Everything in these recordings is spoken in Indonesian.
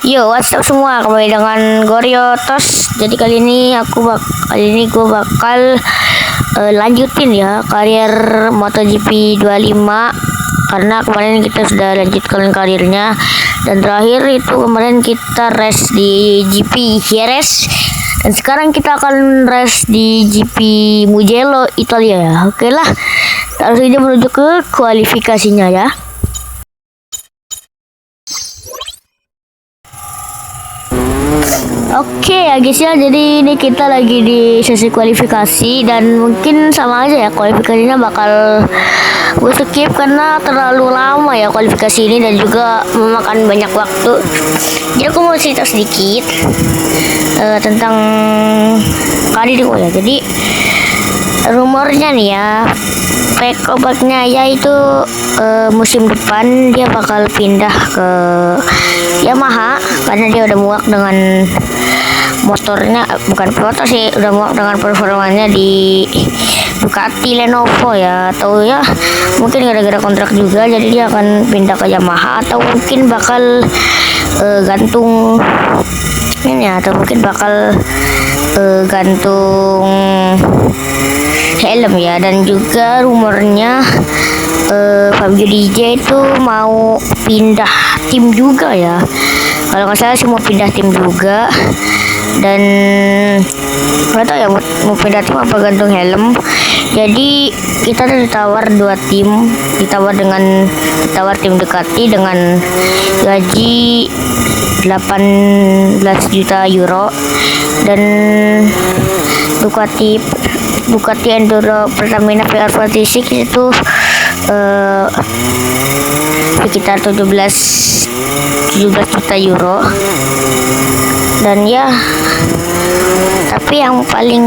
Yo, what's up semua? Kembali dengan Goriotos. Jadi kali ini gue bakal lanjutin ya karir MotoGP 25, karena kemarin kita sudah lanjutkan karirnya, dan terakhir itu kemarin kita race di GP Jerez, dan sekarang kita akan race di GP Mugello Italia ya. Oke lah, langsung aja menuju ke kualifikasinya ya. Oke ya guys ya, jadi ini kita lagi di sesi kualifikasi, dan mungkin sama aja ya, kualifikasinya bakal gue skip karena terlalu lama ya kualifikasi ini, dan juga memakan banyak waktu. Jadi aku mau cerita sedikit tentang karirku ya. Jadi rumornya nih ya, Pecco Bagnaia itu musim depan dia bakal pindah ke Yamaha karena dia udah muak dengan motornya, bukan motor sih, udah muak dengan performanya di Ducati Lenovo ya, atau ya mungkin gara-gara kontrak juga, jadi dia akan pindah ke Yamaha, atau mungkin bakal gantung ini ya, atau mungkin bakal gantung helm ya. Dan juga rumornya Fabio DJ itu mau pindah tim juga ya, kalau nggak salah sih mau pindah tim juga, dan nggak tahu ya mau pindah tim apa gantung helm. Jadi kita ditawar dua tim, ditawar tim Ducati dengan gaji 18 juta euro, dan Ducati Enduro Pertamina PR46 itu sekitar 17 juta euro. Dan ya, tapi yang paling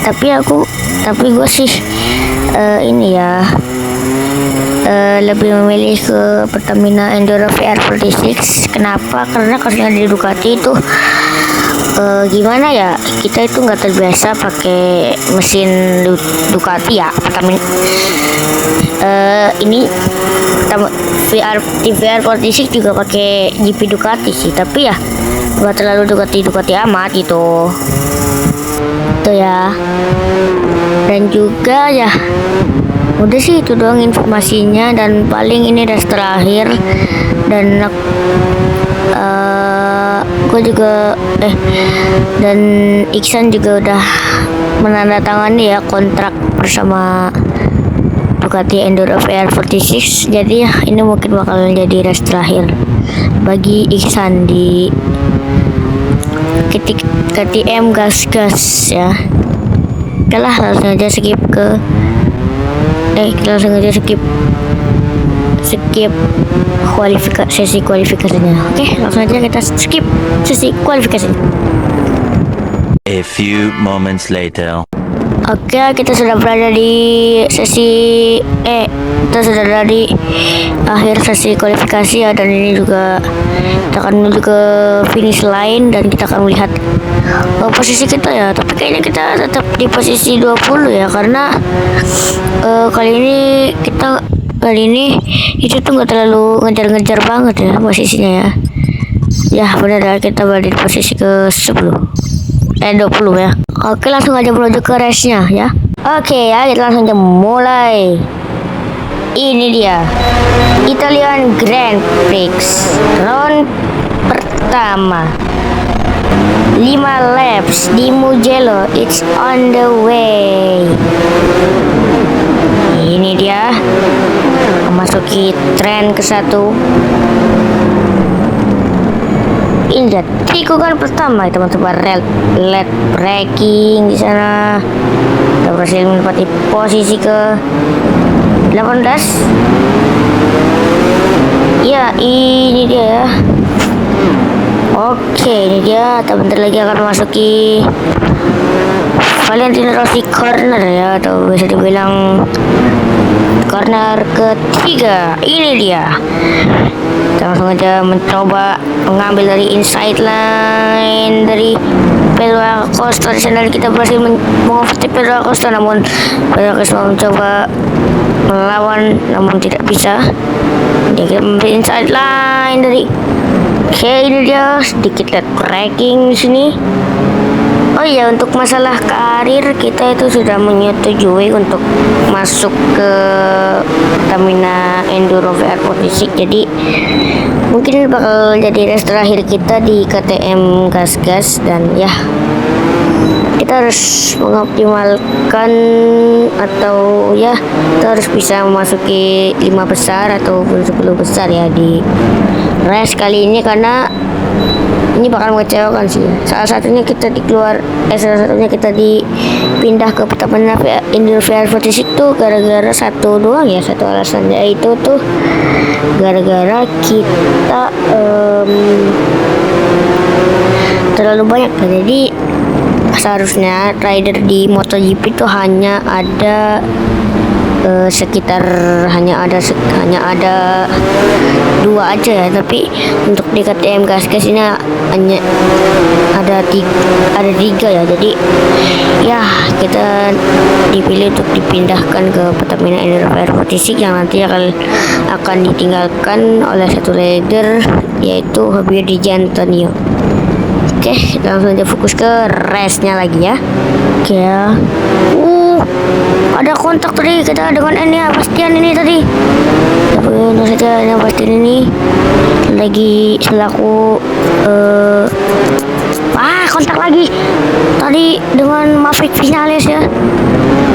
tapi gue sih ini ya, lebih memilih ke Pertamina Enduro VR46. Kenapa? Karena kasusnya di Ducati itu gimana ya, kita itu nggak terbiasa pakai mesin Ducati ya. Pertamina ini VR46 juga pakai GP Ducati sih, tapi ya nggak terlalu Ducati amat gitu. Itu ya. Dan juga ya udah sih, itu doang informasinya, dan paling ini race terakhir, dan gue juga dan Iksan juga udah menandatangani ya kontrak bersama Ducati Enduro VR46. Jadi ya ini mungkin bakal jadi race terakhir bagi Iksan di KTM gas ya. Oke lah, langsung aja skip sesi kualifikasinya. Oke, langsung aja kita skip sesi kualifikasinya. A few moments later. Oke, kita sudah berada di akhir sesi kualifikasi ya, dan ini juga kita akan menuju ke finish line, dan kita akan melihat posisi kita ya. Tapi kayaknya kita tetap di posisi 20 ya, karena kali ini itu tuh nggak terlalu ngejar-ngejar banget ya posisinya ya. Ya benar ya, kita berada di posisi ke 20 ya. Oke, langsung aja menuju ke race-nya ya. Oke ya, kita langsung aja mulai. Ini dia Italian Grand Prix round pertama, 5 laps di Mugello. It's on the way. Ini dia memasuki tren ke-1. Ini dia tikungan pertama, teman-teman. Led braking di sana. Kita berhasil menempati posisi ke 18. Ya, ini dia ya. Oke, ini dia. Bentar lagi akan memasuki Valentino Rossi corner ya, atau bisa dibilang corner ketiga. Ini dia. Kita langsung aja mencoba mengambil dari inside line dari Pedro Acosta. Di sana kita berhasil mengovertake Pedro Acosta, namun Pedro Acosta mencoba melawan namun tidak bisa. Dia kita memberi insight line dari. Oke, ini dia sedikit lihat ranking di sini. Oh iya, untuk masalah karir kita itu sudah menyetujui untuk masuk ke Pertamina Enduro VR46. Jadi mungkin bakal jadi race terakhir kita di KTM Gas-Gas, dan ya kita harus mengoptimalkan atau ya kita harus bisa memasuki 5 besar ataupun 10 besar ya di race kali ini, karena ini bakal mengecewakan sih. Salah satunya kita dipindah ke Pertamina Enduro VR46 tuh gara-gara satu doang ya, satu alasan, yaitu tuh gara-gara kita terlalu banyak. Jadi seharusnya rider di MotoGP itu hanya ada sekitar hanya ada 2 aja ya, tapi untuk di KTM Gas-Gas ini hanya ada 3 ya. Jadi ya kita dipilih untuk dipindahkan ke Pertamina Enduro VR46 yang nanti akan ditinggalkan oleh satu rider, yaitu Fabio Di Giannantonio. Oke, kita langsung aja fokus ke race-nya lagi ya. Oke ya. Ada kontak tadi kita dengan ini ya, Bastian ini tadi. Tapi saja yang Bastian ini lagi selaku kontak lagi tadi dengan Mavic Vinales ya.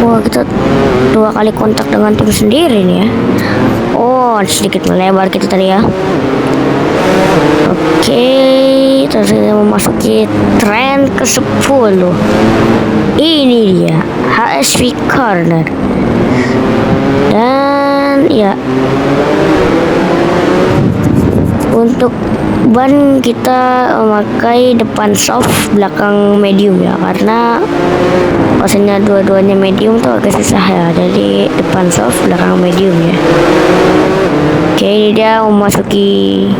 Wah, kita 2 kali kontak dengan tim sendiri nih ya. Oh, sedikit melebar kita tadi ya. Oke, terus kita memasuki tren ke-10. Ini dia HSV Corner. Dan ya, untuk ban kita memakai depan soft, belakang medium ya, karena pastinya dua-duanya medium tuh agak susah ya. Jadi depan soft, belakang medium ya. Oke, ini dia memasuki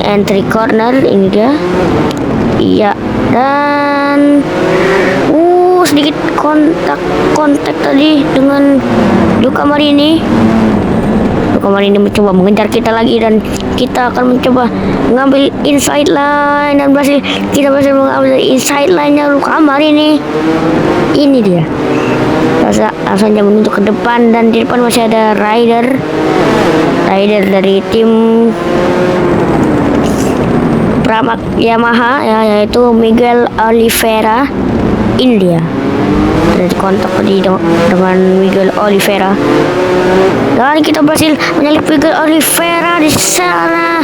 entry corner, ini dia. Iya, dan sedikit kontak tadi dengan Luca Marini. Luca Marini mencoba mengejar kita lagi, dan kita akan mencoba mengambil inside line, dan kita berhasil mengambil inside line-nya Luca Marini. Ini dia. Langsung aja menuju ke depan, dan di depan masih ada rider dari tim Pramac Yamaha ya, yaitu Miguel Oliveira. Ini dia, ada kontak tadi dengan Miguel Oliveira, dan kita berhasil menyalip Miguel Oliveira di sana.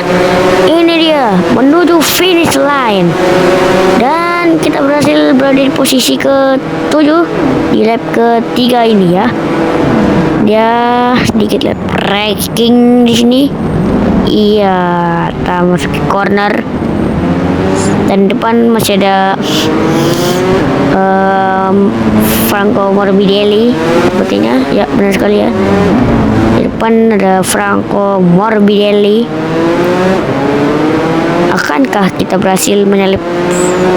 Ini dia menuju finish line, dan kita berhasil berada di posisi ke-7 di lap ke-3 ini ya. Dia sedikit lap braking di sini. Iya, kita masuk ke corner, dan depan masih ada Franco Morbidelli sepertinya ya, benar sekali ya. Di depan ada Franco Morbidelli. Akankah kita berhasil menyalip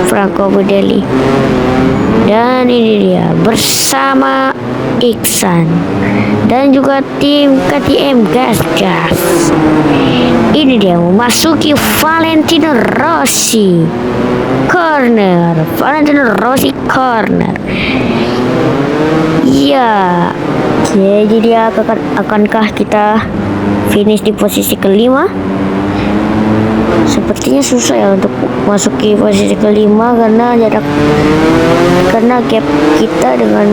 Franco Morbidelli? Dan ini dia bersama Iksan dan juga tim KTM Gas-Gas. Ini dia memasuki Valentino Rossi Corner. Ya, jadi dia akankah kita finish di posisi ke-5? Sepertinya susah ya untuk masuki posisi ke-5 karena gap kita dengan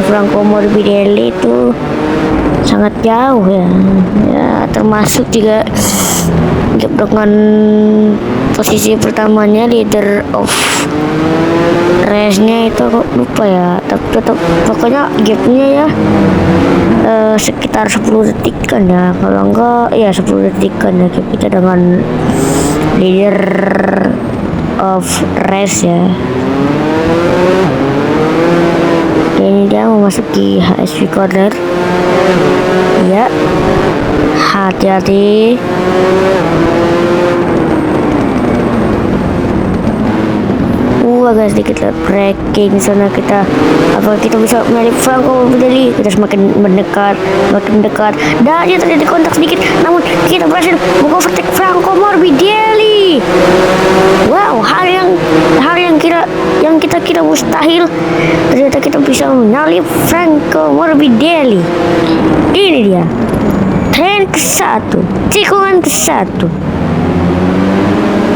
Franco Morbidelli itu sangat jauh ya. Ya, termasuk juga gap dengan posisi pertamanya leader of race-nya itu kok lupa ya, tapi tetap pokoknya gapnya ya sekitar 10 detikan ya, kalau enggak ya 10 detikan ya gap kita dengan leader of race ya. Ini dia memasuki HSV corner ya, hati-hati. agak sedikit breaking sana kita bisa menyalip Franco Morbidelli. Kita semakin mendekat dan dia terjadi kontak sedikit, namun kita berhasil mengovertake Franco Morbidelli. Wow, hal yang kita kira mustahil, ternyata kita bisa menyalip Franco Morbidelli. Ini dia tren ke-1, tikungan ke-1.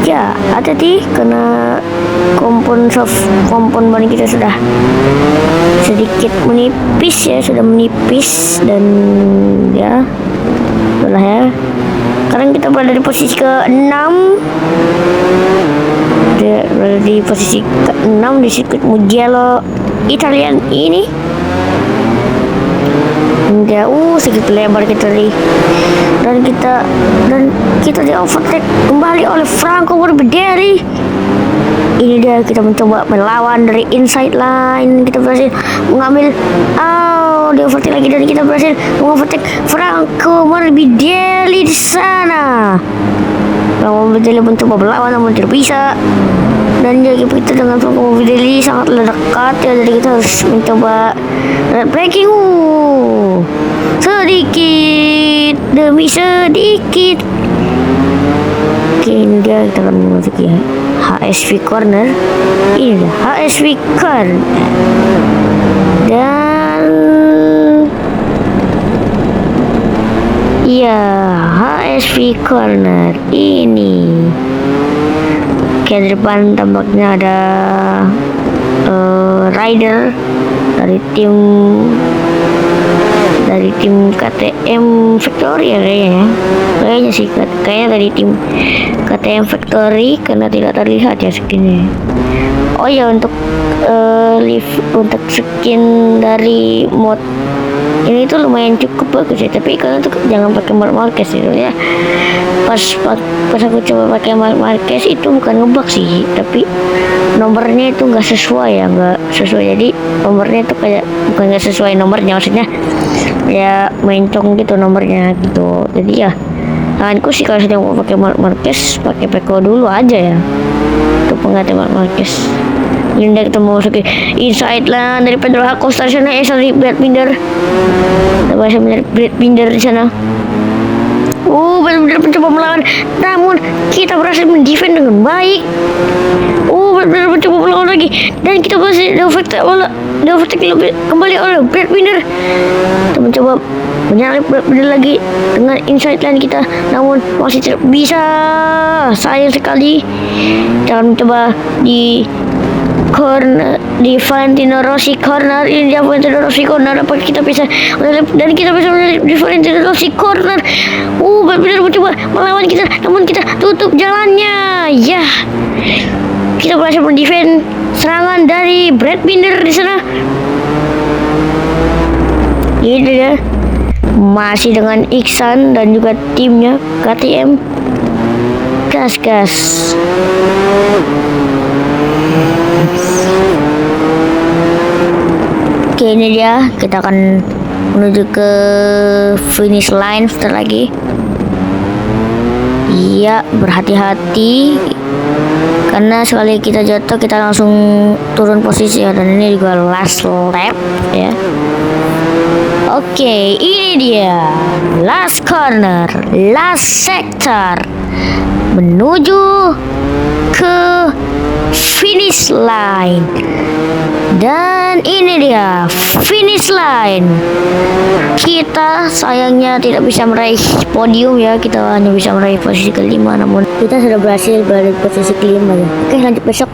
Ya, hati-hati karena kompon ban kita sudah sedikit menipis dan ya itulah ya. Sekarang kita berada di posisi ke-6. Berada di posisi ke-6 di sirkuit Mugello Italian ini. Ya, sedikit lebar kita nih. Dan kita di overtake kembali oleh Franco Morbidelli. Ini dia, kita mencoba melawan dari inside line. Kita berhasil mengambil di overtake lagi dan kita berhasil mengovertake Franco Morbidelli di sana. Franco Morbidelli mencoba melawan namun tidak bisa. Dan jadi kita dengan Franco Morbidelli sangatlah dekat ya, jadi kita harus mencoba breaking sedikit demi sedikit. Oke, ini dia, kita akan memasuki HSV corner. Ini dia HSV corner dan ya HSV corner ini. Oke, di depan tampaknya ada rider dari tim KTM Factory ya kayaknya sih, kayaknya dari tim KTM Factory karena tidak terlihat ya skinnya. Oh ya, untuk skin dari mod ini tuh lumayan cukup bagus ya, tapi kalian tuh jangan pakai Marc Marquez itu ya. Pas aku coba pakai Marc Marquez itu bukan ngebug sih, tapi nomornya itu nggak sesuai. Jadi nomornya itu kayak bukan nggak sesuai nomornya, maksudnya ya mencong gitu nomornya gitu. Jadi ya tanganku sih kalau sedang mau pakai Marc Marquez pakai Peko dulu aja ya untuk pengganti Marc Marquez. Ini kita mau masuk ke inside line dari Pedro Acosta di sana. Sorry, Brad Binder. Kita bisa melihat Brad Binder di sana. Benar-benar mencoba melawan, namun kita berhasil mendefend dengan baik. Benar-benar mencoba melawan lagi dan kita berhasil di-overtake kembali oleh Brad Binder. Kita mencoba menyalip Brad Binder lagi dengan inside line kita, namun masih tidak bisa. Sayang sekali. Kita akan mencoba di corner, di Valentino Rossi corner. Ini dia Valentino Rossi corner. Apa kita bisa dan kita bisa di Valentino Rossi corner. Benar-benar mencoba melawan kita, namun kita tutup jalannya. Ya, kita berhasil mendefend serangan dari Brad Binder di sana. Ini dia, masih dengan Iksan dan juga timnya KTM. Gas. Oke, ini dia, kita akan menuju ke finish line sebentar lagi. Iya, berhati-hati karena sekali kita jatuh kita langsung turun posisi ya, dan ini juga last lap ya. Oke, ini dia last corner, last sector menuju ke finish line. Dan ini dia finish line. Kita sayangnya tidak bisa meraih podium ya, kita hanya bisa meraih posisi kelima, namun kita sudah berhasil berada di posisi kelima ya. Oke, lanjut besok.